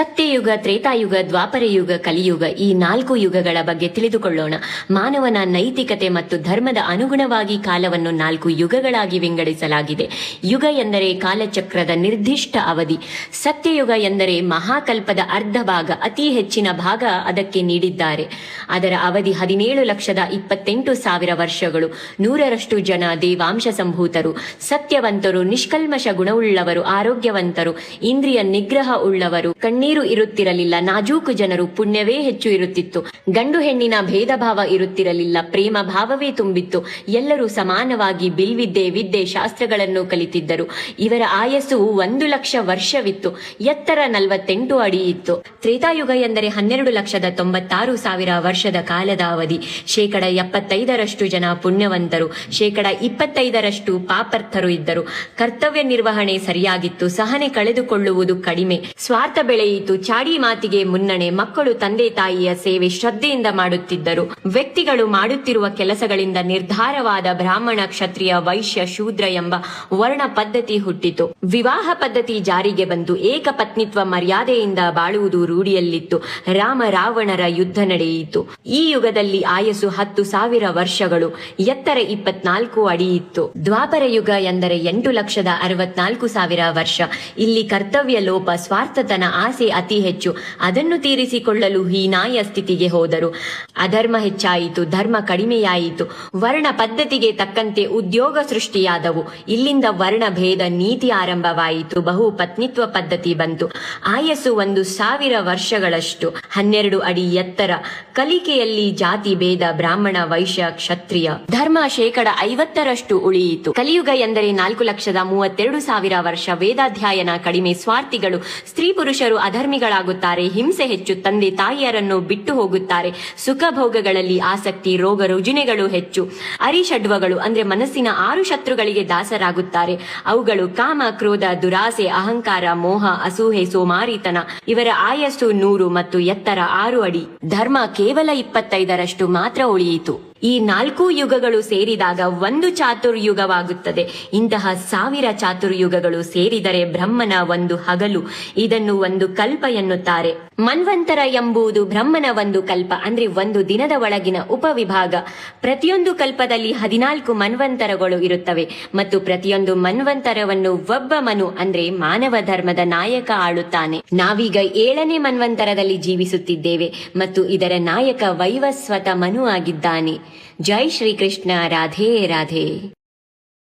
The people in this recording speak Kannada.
ಸತ್ಯಯುಗ, ತ್ರೇತಾಯುಗ, ದ್ವಾಪರ ಯುಗ, ಕಲಿಯುಗ ಈ 4 ಯುಗಗಳ ಬಗ್ಗೆ ತಿಳಿದುಕೊಳ್ಳೋಣ. ಮಾನವನ ನೈತಿಕತೆ ಮತ್ತು ಧರ್ಮದ ಅನುಗುಣವಾಗಿ ಕಾಲವನ್ನು 4 ಯುಗಗಳಾಗಿ ವಿಂಗಡಿಸಲಾಗಿದೆ. ಯುಗ ಎಂದರೆ ಕಾಲಚಕ್ರದ ನಿರ್ದಿಷ್ಟ ಅವಧಿ. ಸತ್ಯಯುಗ ಎಂದರೆ ಮಹಾಕಲ್ಪದ ಅರ್ಧ ಭಾಗ, ಅತಿ ಹೆಚ್ಚಿನ ಭಾಗ ಅದಕ್ಕೆ ನೀಡಿದ್ದಾರೆ. ಅದರ ಅವಧಿ 17,28,000 ವರ್ಷಗಳು. 100ರಷ್ಟು ಜನ ದೇವಾಂಶ ಸಂಭೂತರು, ಸತ್ಯವಂತರು, ನಿಷ್ಕಲ್ಮಶ ಗುಣವುಳ್ಳವರು, ಆರೋಗ್ಯವಂತರು, ಇಂದ್ರಿಯ ನಿಗ್ರಹ ಉಳ್ಳವರು, ಕಣ್ಣೀರು ಇರುತ್ತಿರಲಿಲ್ಲ, ನಾಜೂಕು ಜನರು, ಪುಣ್ಯವೇ ಹೆಚ್ಚು ಇರುತ್ತಿತ್ತು, ಗಂಡು ಹೆಣ್ಣಿನ ಭೇದ ಭಾವ ಇರುತ್ತಿರಲಿಲ್ಲ, ಪ್ರೇಮ ಭಾವವೇ ತುಂಬಿತ್ತು, ಎಲ್ಲರೂ ಸಮಾನವಾಗಿ ಬಿಲ್ವಿದ್ಯೆ, ವಿದ್ಯೆ, ಶಾಸ್ತ್ರಗಳನ್ನು ಕಲಿತಿದ್ದರು. ಇವರ ಆಯಸ್ಸು 1,00,000 ವರ್ಷವಿತ್ತು, ಎತ್ತರ 48 ಅಡಿ ಇತ್ತು. ತ್ರೇತಾಯುಗ ಎಂದರೆ 12,96,000 ವರ್ಷದ ಕಾಲದ ಅವಧಿ. 75% ಜನ ಪುಣ್ಯವಂತರು, 25% ಪಾಪರ್ಥರು ಇದ್ದರು. ಕರ್ತವ್ಯ ನಿರ್ವಹಣೆ ಸರಿಯಾಗಿತ್ತು, ಸಹನೆ ಕಳೆದುಕೊಳ್ಳುವುದು ಕಡಿಮೆ, ಸ್ವಾರ್ಥ ಬೆಳೆಯಿತು, ಚಾಡಿ ಮಾತಿಗೆ ಮುನ್ನಣೆ, ಮಕ್ಕಳು ತಂದೆ ತಾಯಿಯ ಸೇವೆ ಶ್ರದ್ಧೆಯಿಂದ ಮಾಡುತ್ತಿದ್ದರು. ವ್ಯಕ್ತಿಗಳು ಮಾಡುತ್ತಿರುವ ಕೆಲಸಗಳಿಂದ ನಿರ್ಧಾರವಾದ ಬ್ರಾಹ್ಮಣ, ಕ್ಷತ್ರಿಯ, ವೈಶ್ಯ, ಶೂದ್ರ ಎಂಬ ವರ್ಣ ಪದ್ಧತಿ ಹುಟ್ಟಿತು. ವಿವಾಹ ಪದ್ಧತಿ ಜಾರಿಗೆ ಬಂತು. ಏಕಪತ್ನಿತ್ವ ಮರ್ಯಾದೆಯಿಂದ ಬಾಳುವುದು ರೂಢಿಯಲ್ಲಿತ್ತು. ರಾಮ ರಾವಣರ ಯುದ್ಧ ನಡೆಯಿತು. ಈ ಯುಗದಲ್ಲಿ ಆಯಸ್ಸು 10,000 ವರ್ಷಗಳು, ಎತ್ತರ 24 ಅಡಿ ಇತ್ತು. ದ್ವಾಪರ ಯುಗ ಎಂದರೆ 8,64,000 ವರ್ಷ. ಇಲ್ಲಿ ಕರ್ತವ್ಯ ಲೋಪ, ಸ್ವಾರ್ಥತನ, ಆಸೆ ಅತಿ ಹೆಚ್ಚು. ಅದನ್ನು ತೀರಿಸಿಕೊಳ್ಳಲು ಹೀನಾಯ ಸ್ಥಿತಿಗೆ ಹೋದರು. ಅಧರ್ಮ ಹೆಚ್ಚಾಯಿತು, ಧರ್ಮ ಕಡಿಮೆಯಾಯಿತು. ವರ್ಣ ಪದ್ಧತಿಗೆ ತಕ್ಕಂತೆ ಉದ್ಯೋಗ ಸೃಷ್ಟಿಯಾದವು. ಇಲ್ಲಿಂದ ವರ್ಣ ಭೇದ ನೀತಿ ಆರಂಭವಾಯಿತು. ಬಹು ಪತ್ನಿತ್ವ ಪದ್ಧತಿ ಬಂತು. ಆಯಸ್ಸು 1,000 ವರ್ಷಗಳಷ್ಟು, 12 ಅಡಿ ಎತ್ತರ. ಕಲಿಕೆಯಲ್ಲಿ ಜಾತಿ ಭೇದ, ಬ್ರಾಹ್ಮಣ, ವೈಶ್ಯ, ಕ್ಷತ್ರಿಯ. ಧರ್ಮ 50% ಉಳಿಯಿತು. ಕಲಿಯುಗ ಎಂದರೆ 4,32,000 ವರ್ಷ. ವೇದಾಧ್ಯಯನ ಕಡಿಮೆ, ಸ್ವಾರ್ಥಿಗಳು, ಸ್ತ್ರೀ ಪುರುಷರು ಅಧರ್ಮಿಗಳಾಗುತ್ತಾರೆ, ಹಿಂಸೆ ಹೆಚ್ಚು, ತಂದೆ ತಾಯಿಯರನ್ನು ಬಿಟ್ಟು ಹೋಗುತ್ತಾರೆ, ಸುಖ ಭೋಗಗಳಲ್ಲಿ ಆಸಕ್ತಿ, ರೋಗ ರುಜಿನಗಳು ಹೆಚ್ಚು. ಅರಿಷಡ್ವಗಳು ಅಂದ್ರೆ ಮನಸ್ಸಿನ 6 ಶತ್ರುಗಳಿಗೆ ದಾಸರಾಗುತ್ತಾರೆ. ಅವುಗಳು ಕಾಮ, ಕ್ರೋಧ, ದುರಾಸೆ, ಅಹಂಕಾರ, ಮೋಹ, ಅಸೂಹೆ, ಸೋಮಾರಿತನ. ಇವರ ಆಯಸ್ಸು 100 ಮತ್ತು ಎತ್ತರ 6 ಅಡಿ. ಧರ್ಮ ಕೇವಲ 25% ಮಾತ್ರ ಉಳಿಯಿತು. ಈ 4 ಯುಗಗಳು ಸೇರಿದಾಗ ಒಂದು ಚಾತುರ್ಯುಗವಾಗುತ್ತದೆ. ಇಂತಹ 1000 ಚಾತುರ್ಯುಗಗಳು ಸೇರಿದರೆ ಬ್ರಹ್ಮನ ಒಂದು ಹಗಲು. ಇದನ್ನು ಒಂದು ಕಲ್ಪ ಎನ್ನುತ್ತಾರೆ. ಮನ್ವಂತರ ಎಂಬುದು ಬ್ರಹ್ಮನ ಒಂದು ಕಲ್ಪ, ಅಂದ್ರೆ ಒಂದು ದಿನದ ಒಳಗಿನ ಉಪವಿಭಾಗ. ಪ್ರತಿಯೊಂದು ಕಲ್ಪದಲ್ಲಿ 14 ಮನ್ವಂತರಗಳು ಇರುತ್ತವೆ ಮತ್ತು ಪ್ರತಿಯೊಂದು ಮನ್ವಂತರವನ್ನು ಒಬ್ಬ ಮನು ಅಂದ್ರೆ ಮಾನವ ಧರ್ಮದ ನಾಯಕ ಆಳುತ್ತಾನೆ. ನಾವೀಗ 7ನೇ ಮನ್ವಂತರದಲ್ಲಿ ಜೀವಿಸುತ್ತಿದ್ದೇವೆ ಮತ್ತು ಇದರ ನಾಯಕ ವೈವಸ್ವತ ಮನು ಆಗಿದ್ದಾನೆ. ಜೈ ಶ್ರೀಕೃಷ್ಣ. ರಾಧೇ ರಾಧೇ.